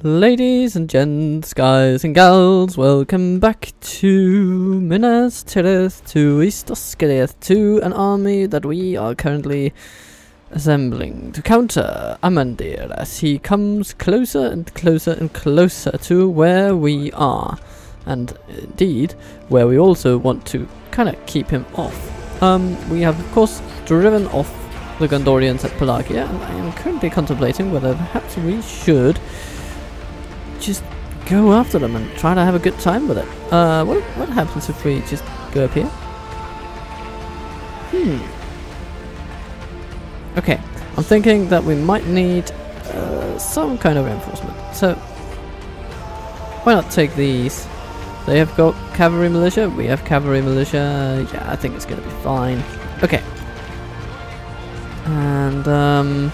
Ladies and gents, guys and gals, welcome back to Minas Tirith to East Osgiliath, to an army that we are currently assembling to counter Amandir as he comes closer and closer and closer to where we are, and indeed where we also want to kind of keep him off. We have of course driven off the Gondorians at Pelagia, and I am currently contemplating whether perhaps we should just go after them and try to have a good time with it. What happens if we just go up here? Okay, I'm thinking that we might need some kind of reinforcement. So why not take these? They have got cavalry militia. We have cavalry militia. Yeah, I think it's gonna be fine. Okay. And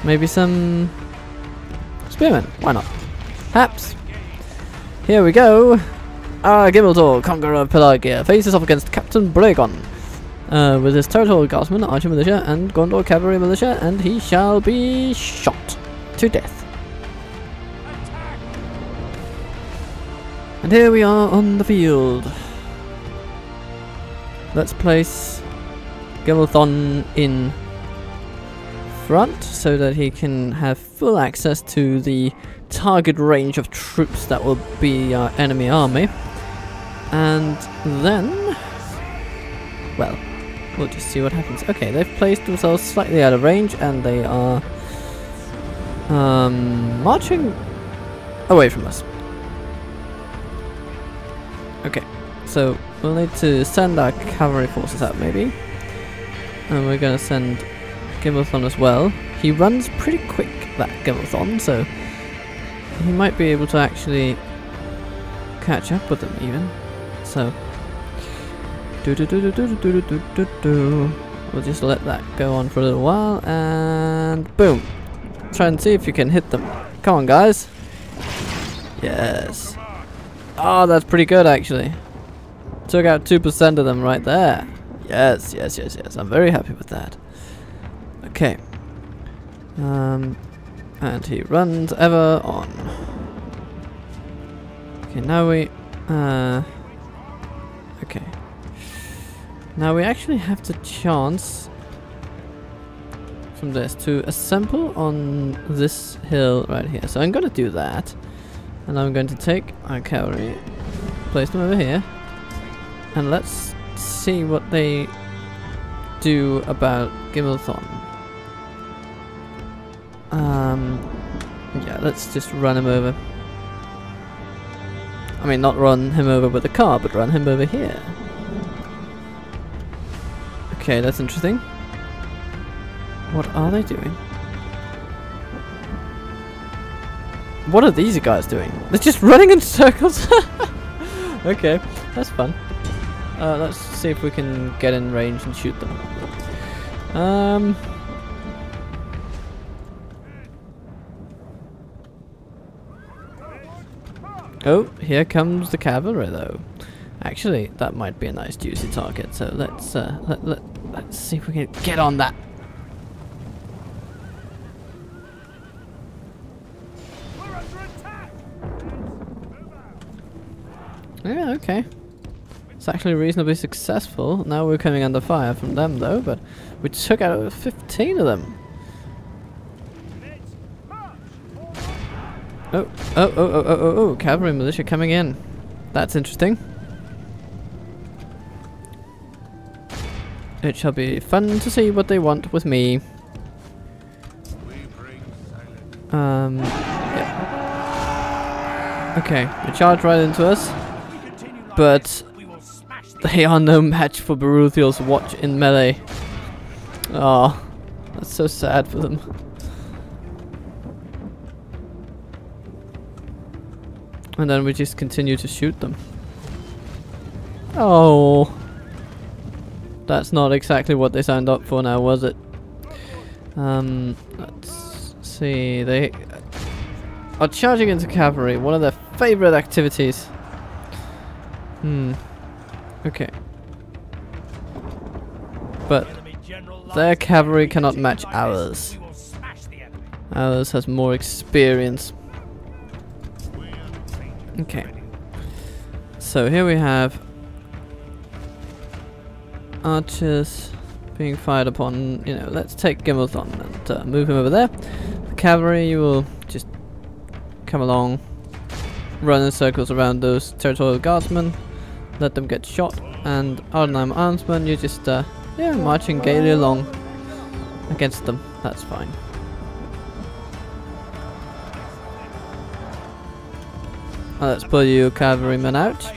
maybe some spearmen. Why not? Haps. Here we go. Gimildor, conqueror of Pelagia, faces off against Captain Bragon with his territorial guardsmen, archer militia, and Gondor cavalry militia, and he shall be shot to death. And here we are on the field. Let's place Gimildor in front so that he can have full access to the target range of troops that will be our enemy army, and then, well, we'll just see what happens. Okay, they've placed themselves slightly out of range and they are marching away from us. Okay, so we'll need to send our cavalry forces out maybe, and we're gonna send Gimildor as well. He runs pretty quick, that Gimildor, so he might be able to actually catch up with them even. So we'll just let that go on for a little while, and boom. Try and see if you can hit them. Come on, guys. Yes. Oh, that's pretty good actually. Took out 2% of them right there. Yes, yes, yes, yes. I'm very happy with that. Okay. And he runs ever on. Okay, now we okay. Now we actually have the chance from this to assemble on this hill right here. So I'm gonna do that. And I'm going to take our cavalry, place them over here, and let's see what they do about Gimildor. Yeah, let's just run him over. I mean, not run him over with a car, but run him over here. Okay, that's interesting. What are they doing? What are these guys doing? They're just running in circles. Okay, that's fun. Let's see if we can get in range and shoot them. Oh, here comes the cavalry though. Actually, that might be a nice juicy target. So let's let's see if we can get on that. Yeah, okay. It's actually reasonably successful. Now we're coming under fire from them though, but we took out 15 of them. Oh, cavalry militia coming in. That's interesting. It shall be fun to see what they want with me. Yeah. Okay, they charge right into us. But they are no match for Beruthiel's watch in melee. Oh, that's so sad for them. And then we just continue to shoot them. Oh, that's not exactly what they signed up for now, was it? Let's see. They are charging into cavalry, one of their favorite activities. Okay. But their cavalry cannot match ours. Ours has more experience. Okay. So here we have archers being fired upon. You know, let's take Gimmelthon and move him over there. The cavalry, you will just come along, run in circles around those territorial guardsmen, let them get shot, and Ar-Adûnâim armsmen, you just yeah, marching gaily along against them. That's fine. Let's pull you cavalrymen out.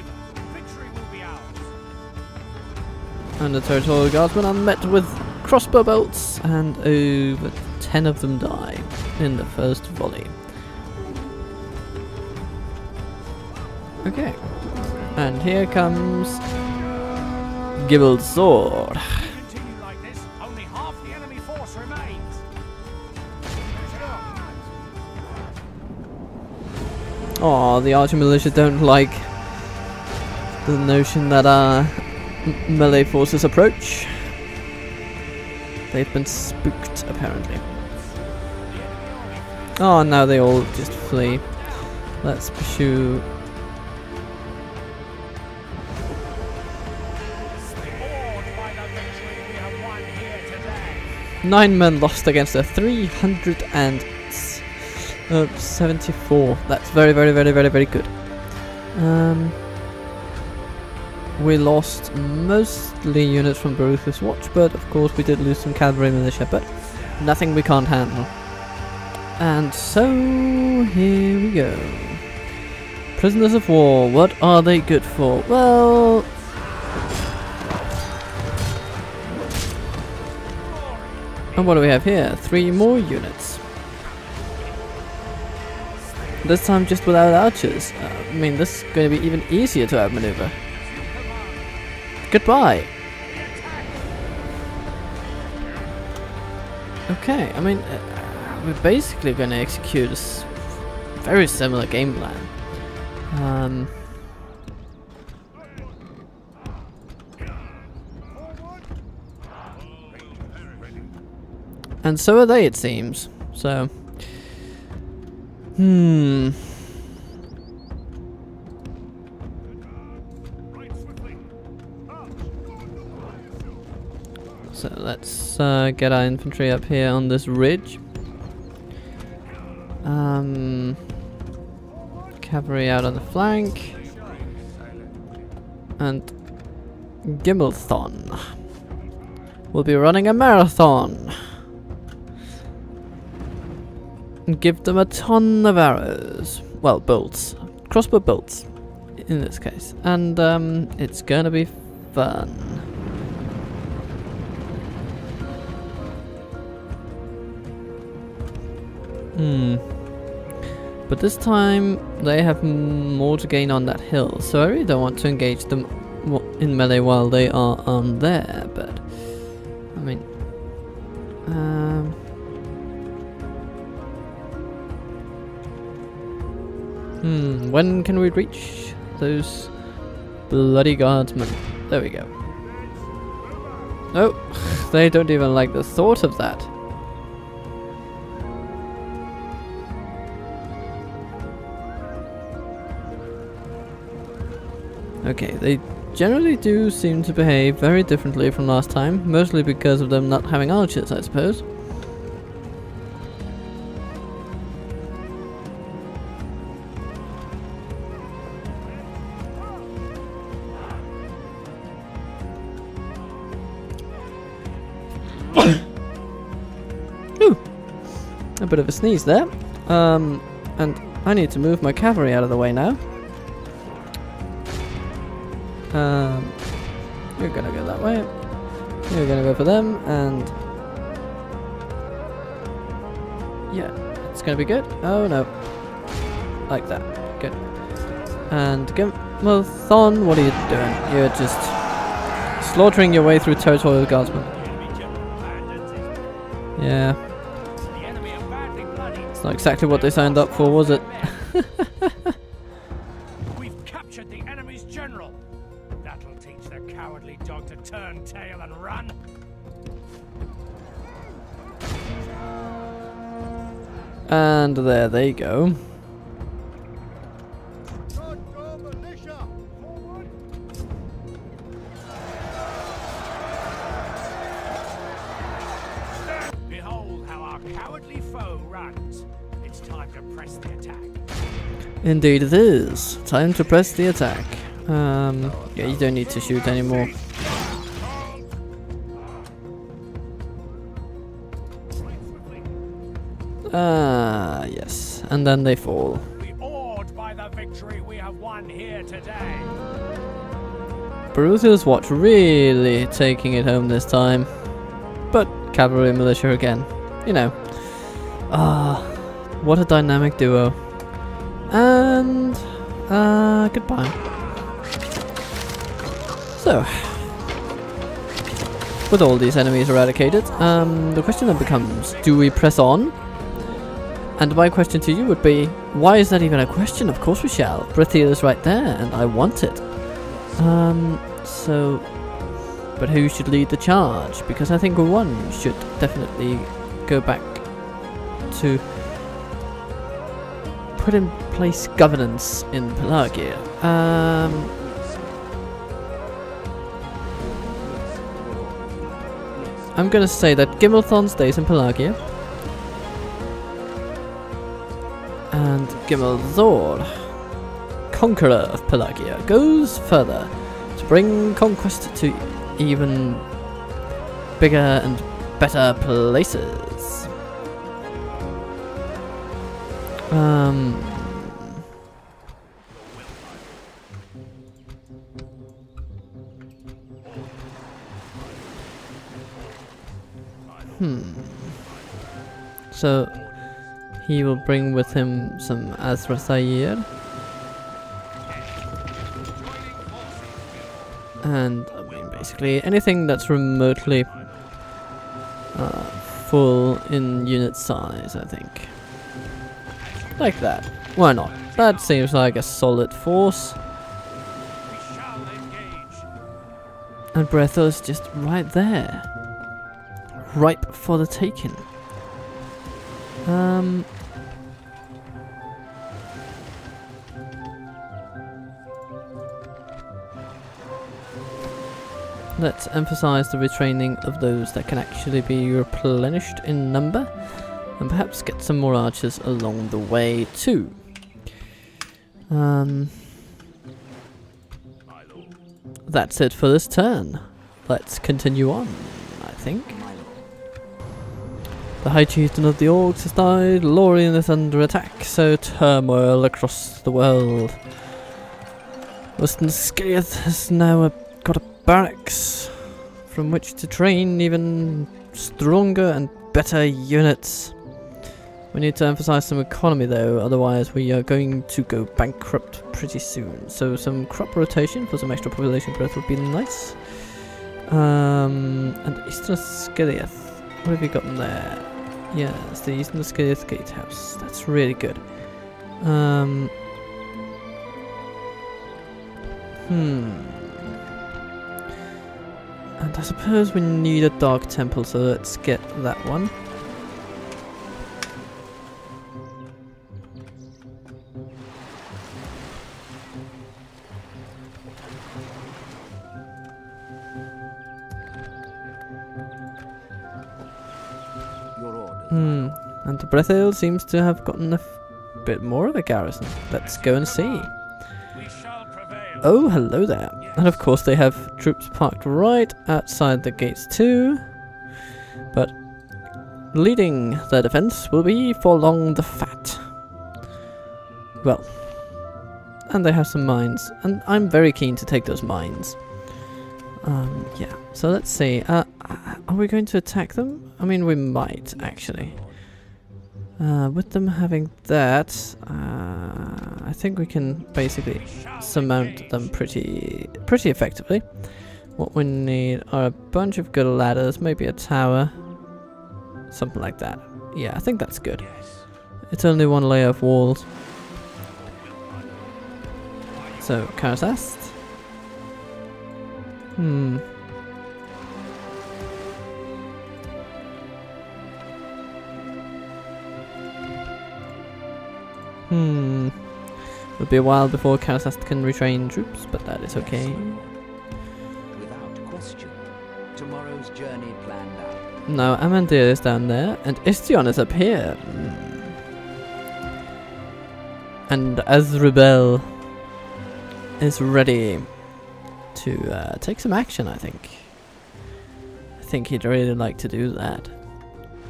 And the territorial guardsmen are met with crossbow bolts, and over 10 of them die in the first volley. Okay, and here comes Gibbel's sword. Continue like this, only half the enemy force remains. Oh, the archer militia don't like the notion that melee forces approach. They've been spooked, apparently. Oh, now they all just flee. Let's pursue. Nine men lost against a 374. That's very, very, very, very, very good. We lost mostly units from Baruch's Watch, but of course we did lose some cavalry militia, but nothing we can't handle. And so, here we go. Prisoners of war, what are they good for? Well... and what do we have here? 3 more units. This time just without archers. I mean, this is going to be even easier to outmaneuver. Goodbye. Okay, I mean, we're basically going to execute a very similar game plan. And so are they, it seems. So, so let's get our infantry up here on this ridge. Cavalry out on the flank. And Gimmelthon will be running a marathon. And give them a ton of arrows. Well, bolts. Crossbow bolts, in this case. And it's gonna be fun. But this time they have more to gain on that hill, so I really don't want to engage them in melee while they are on there, but I mean, when can we reach those bloody guardsmen? There we go. Oh, they don't even like the thought of that. Okay, they generally do seem to behave very differently from last time, mostly because of them not having archers, I suppose. Ooh, a bit of a sneeze there. And I need to move my cavalry out of the way now. You're gonna go that way. You're gonna go for them, and yeah, it's gonna be good. Oh no, like that, good. And Gimmelthon, what are you doing? You're just slaughtering your way through territorial guardsmen. Yeah, it's not exactly what they signed up for, was it? We've captured the enemy's general. That'll teach the cowardly dog to turn tail and run. And there they go. Behold how our cowardly foe runs. It's time to press the attack. Indeed it is. Time to press the attack. Yeah, you don't need to shoot anymore. Yes. And then they fall. Be awed by the victory we have won here today. Brutal's watch really taking it home this time. But cavalry militia again. You know. What a dynamic duo. And goodbye. So, with all these enemies eradicated, the question then becomes, do we press on? And my question to you would be, why is that even a question? Of course we shall. Brathiel is right there, and I want it. But who should lead the charge? Because I think one should definitely go back to put in place governance in Pelagia. I'm gonna say that Gimmelthon stays in Pelagia. And Gimmelthor, conqueror of Pelagia, goes further to bring conquest to even bigger and better places. So he will bring with him some Azrathair. And I mean basically anything that's remotely full in unit size, I think. Like that. Why not? That seems like a solid force. And Brathiel is just right there. Ripe for the taking. Let's emphasize the retraining of those that can actually be replenished in number, and perhaps get some more archers along the way too. That's it for this turn. Let's continue on, I think. The High Chieftain of the Orcs has died, Lorien is under attack, so turmoil across the world. Western Skiriath has now got a barracks from which to train even stronger and better units. We need to emphasize some economy though, otherwise we are going to go bankrupt pretty soon. So some crop rotation for some extra population growth would be nice. And Eastern Skiriath, what have you got in there? Yeah, it's the Eastern Skiriath Gatehouse. That's really good. And I suppose we need a Dark Temple, so let's get that one. And the Brathiel seems to have gotten a bit more of a garrison. Let's go and see. Oh, hello there. And of course they have troops parked right outside the gates too. But leading their defense will be Forlong the Fat. Well, and they have some mines, and I'm very keen to take those mines. Yeah, so let's see. Are we going to attack them? I mean, we might actually. With them having that, I think we can basically surmount them pretty effectively. What we need are a bunch of good ladders, maybe a tower, something like that. Yeah, I think that's good. It's only one layer of walls. So, Karasast. It'll be a while before Karasast can retrain troops, but that is okay. Without question. Tomorrow's journey planned out. Now Amandir is down there, and Istion is up here. And Azrubel is ready to take some action, I think. I think he'd really like to do that.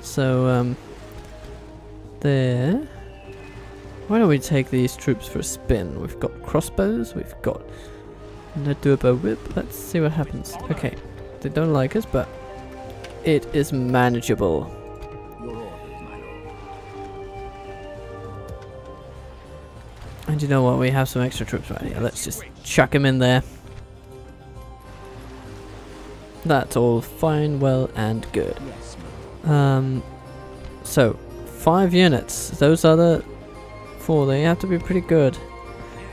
So, there. Why don't we take these troops for a spin? We've got crossbows, we've got a durbo whip. Let's see what happens. Okay, they don't like us, but it is manageable. Your orders, my lord. And you know what? We have some extra troops right here. Let's just chuck them in there. That's all fine, well, and good. Yes, my lord. So 5 units. Those other 4, they have to be pretty good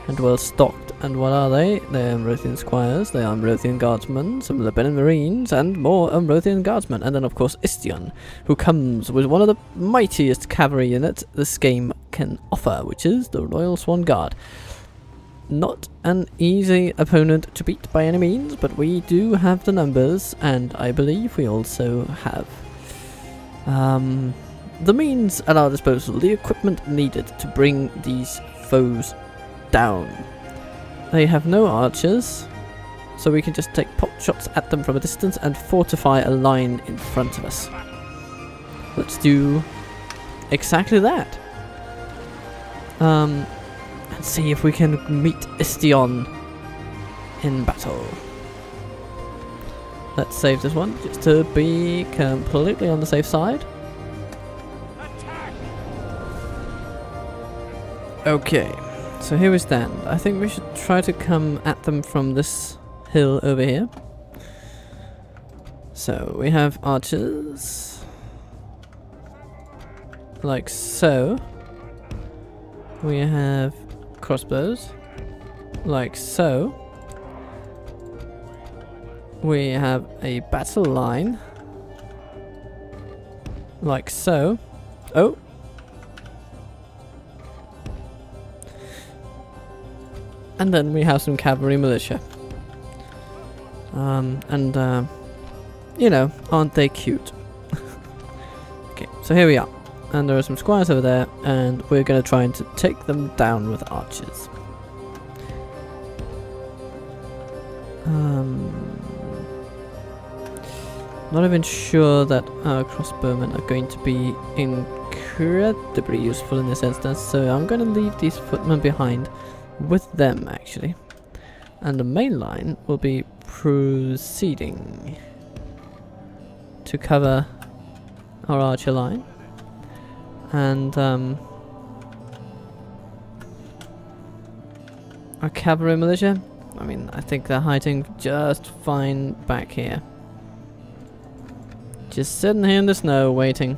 and well stocked. And what are they? They're Amrothian squires, they are Amrothian guardsmen, some Lebanon marines, and more Amrothian guardsmen. And then of course Istion, who comes with one of the mightiest cavalry units this game can offer, which is the Royal Swan Guard. Not an easy opponent to beat by any means, but we do have the numbers, and I believe we also have the means at our disposal, the equipment needed to bring these foes down. They have no archers, so we can just take pot shots at them from a distance and fortify a line in front of us. Let's do exactly that. And see if we can meet Istion in battle. Let's save this one just to be completely on the safe side. Okay, so here we stand. I think we should try to come at them from this hill over here. So we have archers, like so. We have crossbows, like so. We have a battle line, like so. Oh! And then we have some cavalry militia. You know, aren't they cute? Okay, so here we are. And there are some squires over there, and we're going to try and take them down with archers. Not even sure that our crossbowmen are going to be incredibly useful in this instance, so I'm going to leave these footmen behind with them, actually. And the main line will be proceeding to cover our archer line. And our cavalry militia, I mean, I think they're hiding just fine back here. Just sitting here in the snow waiting.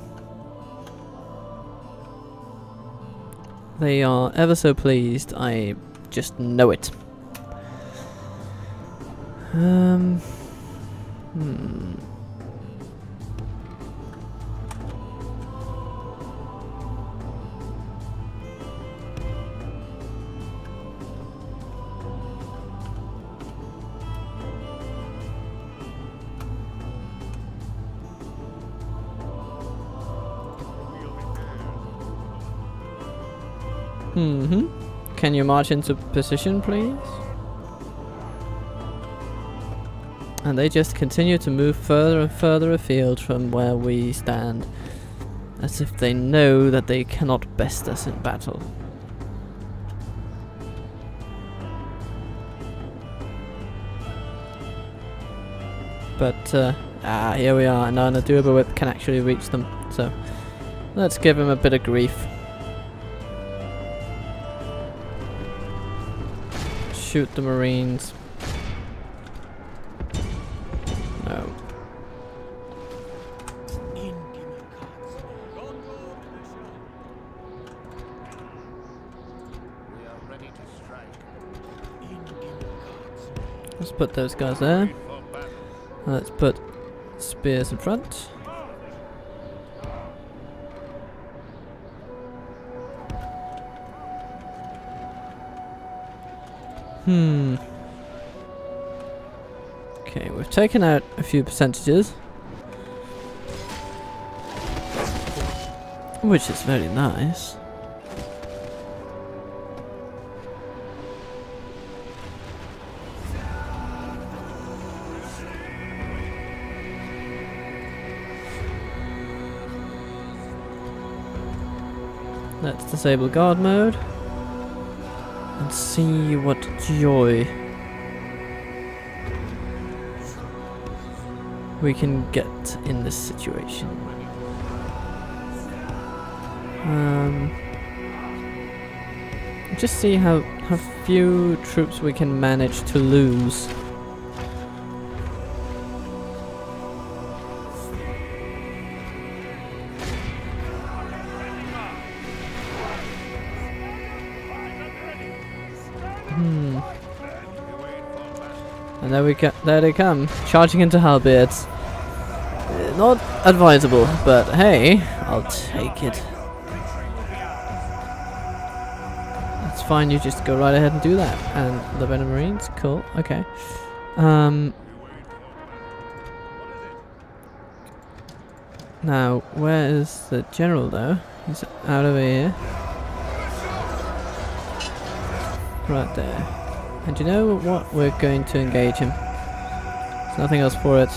They are ever so pleased, I just know it. Can you march into position, please? And they just continue to move further and further afield from where we stand, as if they know that they cannot best us in battle. But, here we are, and now the durable whip can actually reach them, so let's give him a bit of grief. Shoot the marines. No. Let's put those guys there. Let's put spears in front. Okay, we've taken out a few percentages. Which is very nice. Let's disable guard mode and see what joy we can get in this situation. Just see how few troops we can manage to lose. And there they come, charging into halberds. Not advisable, but hey, I'll take it. That's fine, you just go right ahead and do that. And the Venom Marines, cool, okay. Now, where is the general though? He's out over here. Right there. And you know what? We're going to engage him. There's nothing else for it.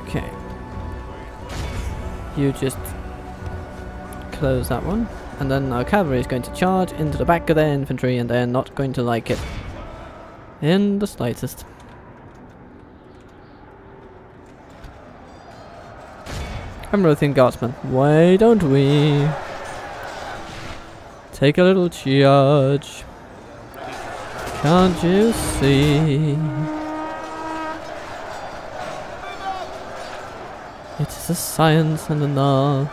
Okay. You just close that one. And then our cavalry is going to charge into the back of their infantry, and they're not going to like it. In the slightest. Amrothian Guardsmen, why don't we take a little charge? Can't you see? It is a science and an art.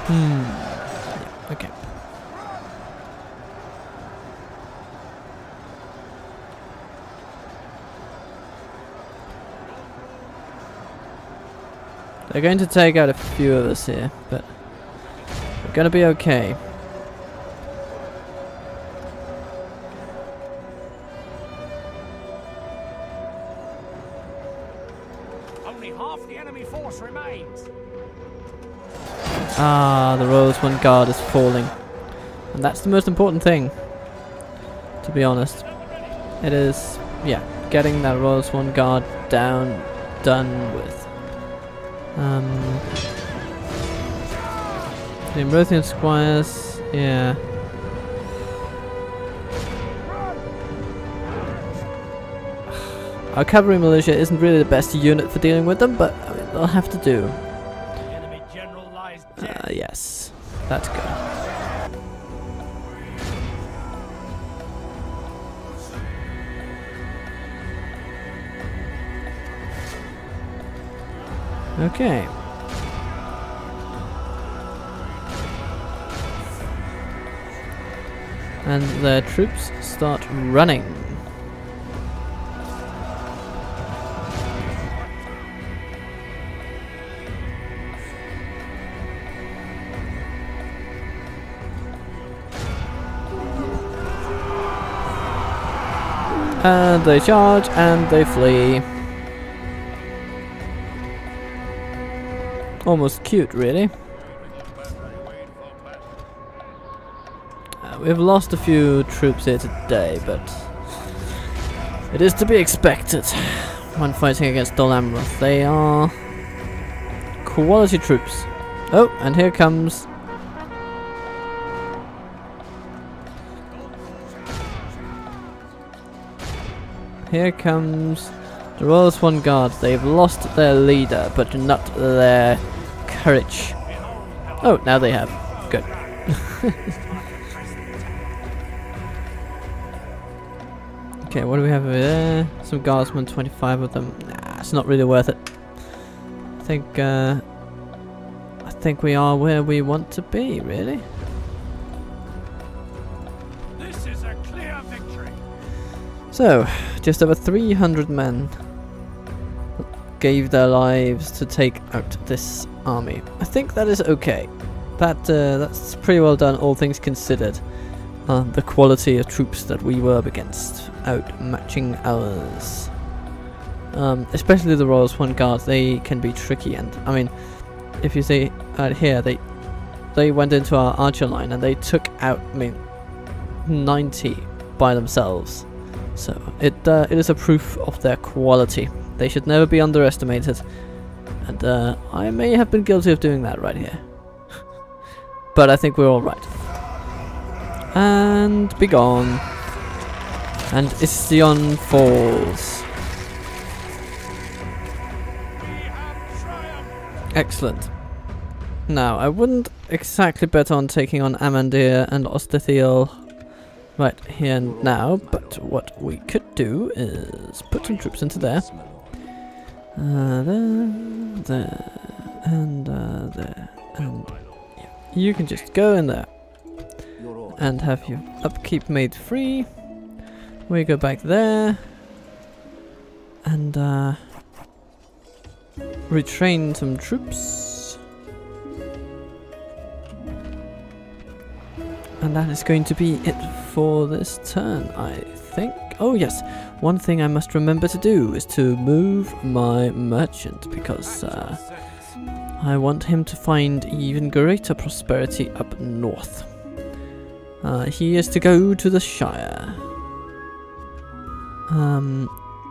Yeah, okay. They're going to take out a few of us here, but we're going to be okay. Only half the enemy force remains. Ah, the Royal Swan Guard is falling. And that's the most important thing, to be honest. It is, yeah, getting that Royal Swan Guard done with. The Ambrosian Squires, yeah. Our cavalry militia isn't really the best unit for dealing with them, but I mean, they'll have to do. The enemy general lies dead. Yes, that's good. Okay. And their troops start running. And they charge and they flee. Almost cute, really. We've lost a few troops here today, but it is to be expected when fighting against Dol Amroth. They are quality troops. Oh, and here comes the Royal Swan Guard. They've lost their leader, but not their courage. Oh, now they have. Good. Okay, what do we have over there? Some guardsmen, 25 of them. Nah, it's not really worth it. I think we are where we want to be, really. This is a clear victory. So, just over 300 men gave their lives to take out this army. I think that is okay. that's pretty well done, all things considered. The quality of troops that we were up against, outmatching ours. Especially the Royal Swan Guards, they can be tricky, and I mean, if you see out here, they went into our archer line and they took out, I mean, 90 by themselves. So it is a proof of their quality. They should never be underestimated, and I may have been guilty of doing that right here. But I think we're all right. And be gone. And Istion falls. Excellent. Now, I wouldn't exactly bet on taking on Amandir and Ostithiel right here and now, but what we could do is put some troops into there. There, and there, and yeah. You can just go in there and have your upkeep made free. We go back there and retrain some troops. And that is going to be it for this turn, I think. Oh yes, one thing I must remember to do is to move my merchant, because I want him to find even greater prosperity up north. He is to go to the Shire.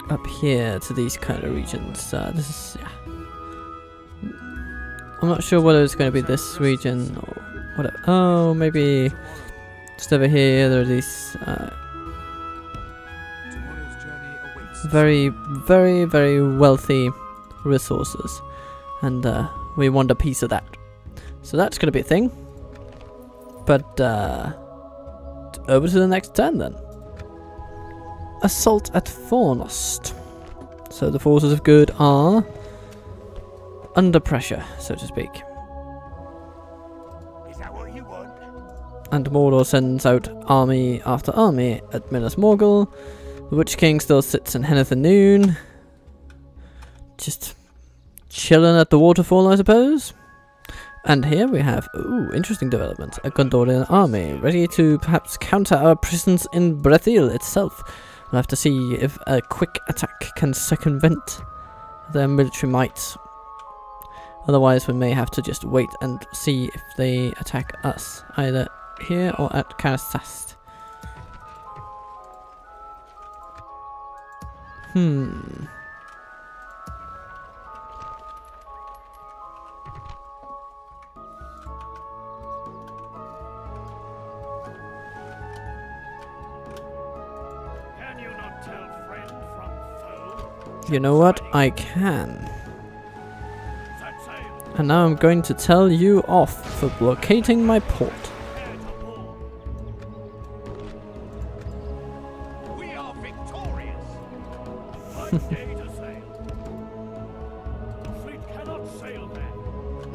Up here to these kind of regions. This is, yeah. I'm not sure whether it's going to be this region or whatever. Oh, maybe just over here there are these very, very, very wealthy resources, and we want a piece of that. So that's going to be a thing. But over to the next turn then. Assault at Fornost. So the forces of good are under pressure, so to speak. Is that what you want? And Mordor sends out army after army at Minas Morgul. The Witch King still sits in Henethanoon. Just chilling at the waterfall, I suppose. And here we have, ooh, interesting development. A Gondorian army, ready to perhaps counter our presence in Brethil itself. We'll have to see if a quick attack can circumvent their military might. Otherwise we may have to just wait and see if they attack us, either here or at Karasast. You know what? I can. And now I'm going to tell you off for blockading my port. We are victorious. Fleet cannot sail there.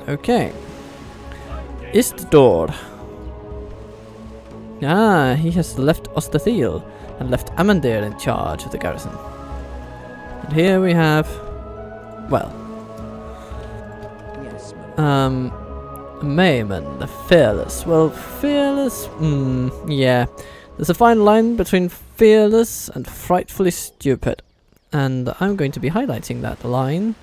Okay. Istdor. Ah, he has left Ostithiel and left Amandir in charge of the garrison. And here we have, well, Mayman, the Fearless. Well, Fearless, yeah. There's a fine line between fearless and frightfully stupid. And I'm going to be highlighting that line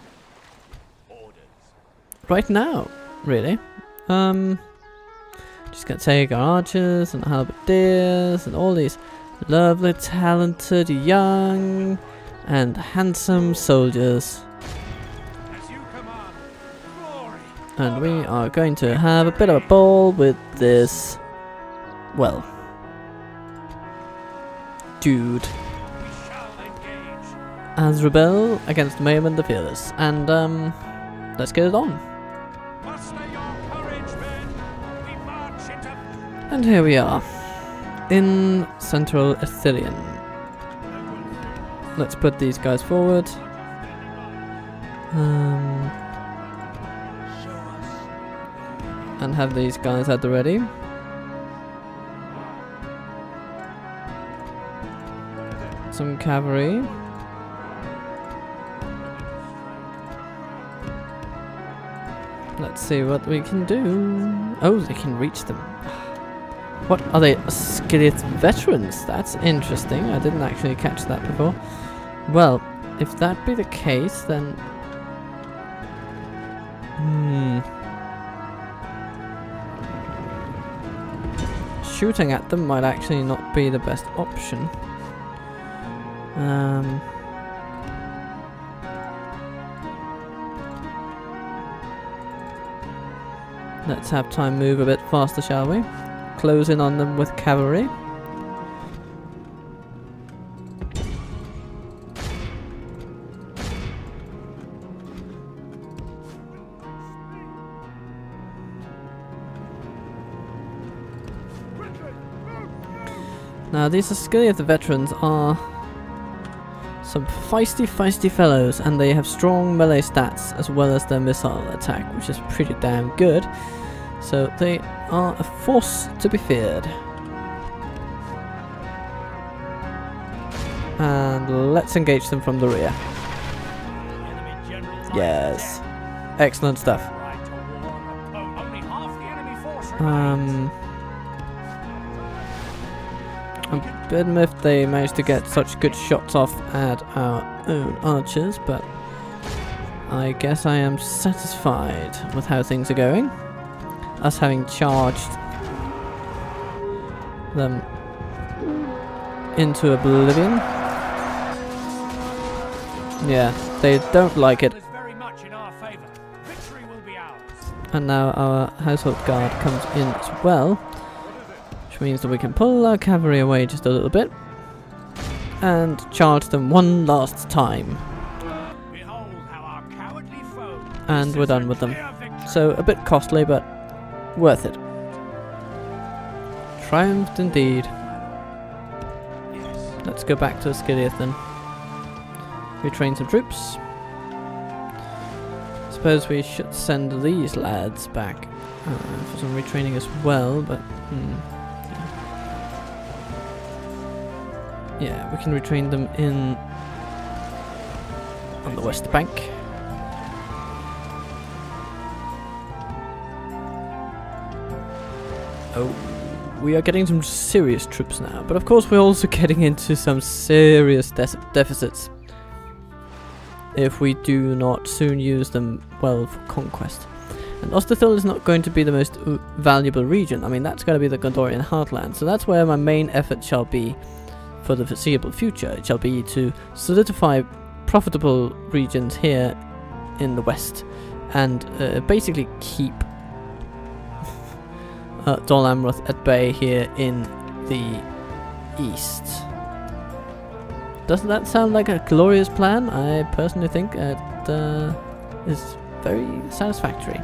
right now, really. Just gonna take our archers and halberdiers and all these lovely, talented, young and handsome soldiers. And we are going to have a bit of a ball with this, well, dude. As rebel against Mayman the Fearless. And let's get it on. And here we are in Central Ithilien. Let's put these guys forward. And have these guys at the ready. Some cavalry. Let's see what we can do. Oh, they can reach them. What are they? Skilleth veterans? That's interesting. I didn't actually catch that before. Well, if that be the case, then... Shooting at them might actually not be the best option. Let's have time move a bit faster, shall we? Close in on them with cavalry. Now these Skilleth veterans are some feisty fellows, and they have strong melee stats as well as their missile attack, which is pretty damn good. So they are a force to be feared. And let's engage them from the rear. Yes. Excellent stuff. A bit miffed they managed to get such good shots off at our own archers, but I guess I am satisfied with how things are going. Us having charged them into oblivion. Yeah, they don't like it. And now our household guard comes in as well, which means that we can pull our cavalry away just a little bit and charge them one last time. And we're done with them. So a bit costly, but worth it. Triumphed indeed. Let's go back to Skilleth then. Retrain some troops. Suppose we should send these lads back for some retraining as well, but yeah, we can retrain them in on the west bank. Oh, we are getting some serious troops now, but of course we're also getting into some serious deficits if we do not soon use them well for conquest. And Osterthil is not going to be the most valuable region. I mean, that's going to be the Gondorian heartland, so that's where my main effort shall be for the foreseeable future. It shall be to solidify profitable regions here in the west and basically keep Dol Amroth at bay here in the east. Doesn't that sound like a glorious plan? I personally think it is very satisfactory.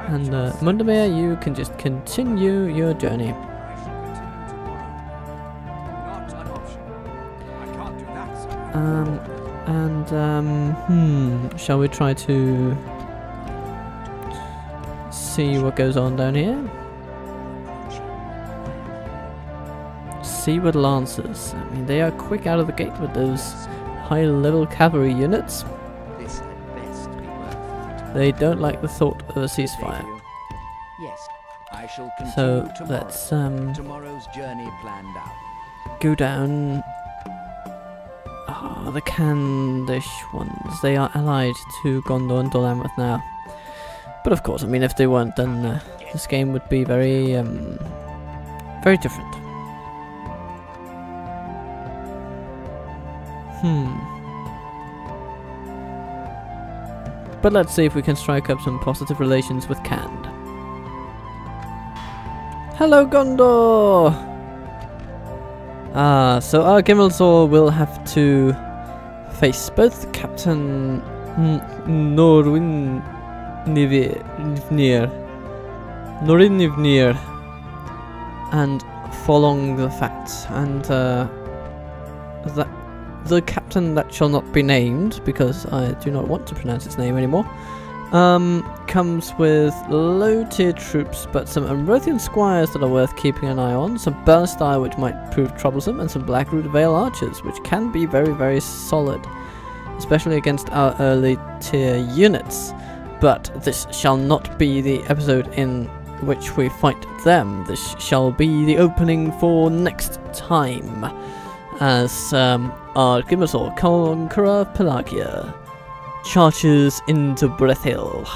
And Mundamir, you can just continue your journey. Shall we try to see what goes on down here? Seaward Lancers. I mean, they are quick out of the gate with those high-level cavalry units. They don't like the thought of a ceasefire. Yes, I shall continue So tomorrow. let's Tomorrow's journey planned out. go down. Ah, the Candish ones. They are allied to Gondor and Dol Amroth now. But of course, I mean, if they weren't, then this game would be very, very different. But let's see if we can strike up some positive relations with Cand. Hello, Gondor! So our Gimmelzor will have to face both Captain Norinivnir and Folong the Fat, and that the captain that shall not be named, because I do not want to pronounce its name anymore, comes with low-tier troops, but some Amrothian squires that are worth keeping an eye on, some Bernstein which might prove troublesome, and some Blackroot Vale archers, which can be very, very solid, especially against our early tier units. But this shall not be the episode in which we fight them. This shall be the opening for next time, as Ar-Adûnâim, Conqueror of Pelagia, charges into Brethil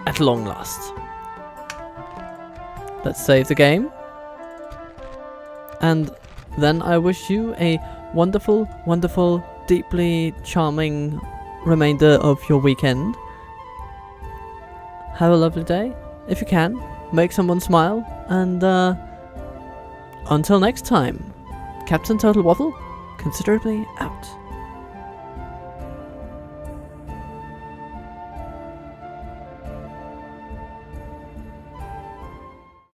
at long last. Let's save the game, and then I wish you a wonderful, wonderful, deeply charming remainder of your weekend. Have a lovely day, if you can. Make someone smile, and until next time, Captain Total Waffle, considerably out.